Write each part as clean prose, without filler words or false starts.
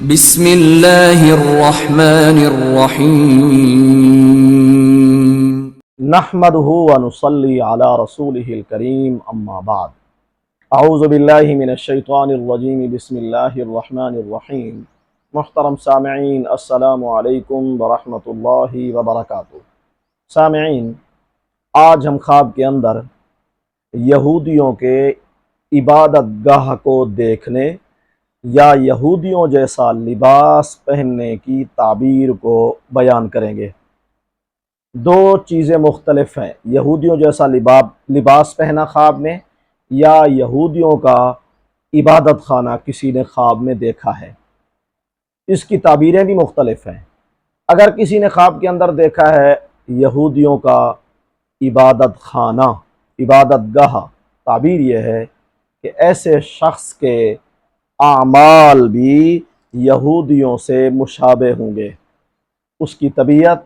بسم اللہ الرحمن الرحیم نحمده ونصلي على رسوله الكريم اما بعد اعوذ باللہ من الشیطان الرجیم بسم اللہ الرحمن الرحیم محترم سامعین السلام علیکم ورحمۃ اللہ وبرکاتہ۔ سامعین، آج ہم خواب کے اندر یہودیوں کے عبادت گاہ کو دیکھنے یا یہودیوں جیسا لباس پہننے کی تعبیر کو بیان کریں گے۔ دو چیزیں مختلف ہیں، یہودیوں جیسا لباس پہنا خواب میں، یا یہودیوں کا عبادت خانہ کسی نے خواب میں دیکھا ہے۔ اس کی تعبیریں بھی مختلف ہیں۔ اگر کسی نے خواب کے اندر دیکھا ہے یہودیوں کا عبادت خانہ، عبادت گاہ، تعبیر یہ ہے کہ ایسے شخص کے اعمال بھی یہودیوں سے مشابہ ہوں گے۔ اس کی طبیعت،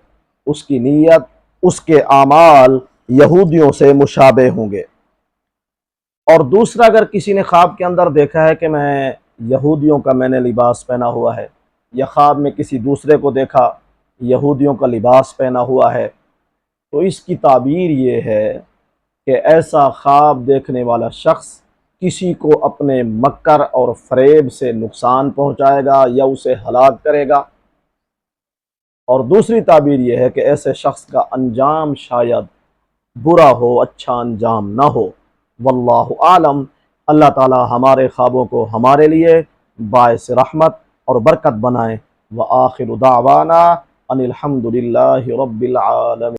اس کی نیت، اس کے اعمال یہودیوں سے مشابہ ہوں گے۔ اور دوسرا، اگر کسی نے خواب کے اندر دیکھا ہے کہ میں یہودیوں کا میں نے لباس پہنا ہوا ہے، یا خواب میں کسی دوسرے کو دیکھا یہودیوں کا لباس پہنا ہوا ہے، تو اس کی تعبیر یہ ہے کہ ایسا خواب دیکھنے والا شخص کسی کو اپنے مکر اور فریب سے نقصان پہنچائے گا یا اسے ہلاک کرے گا۔ اور دوسری تعبیر یہ ہے کہ ایسے شخص کا انجام شاید برا ہو، اچھا انجام نہ ہو۔ واللہ عالم۔ اللہ تعالی ہمارے خوابوں کو ہمارے لیے باعث رحمت اور برکت بنائے۔ وآخر دعوانا ان الحمد للہ رب العالمین۔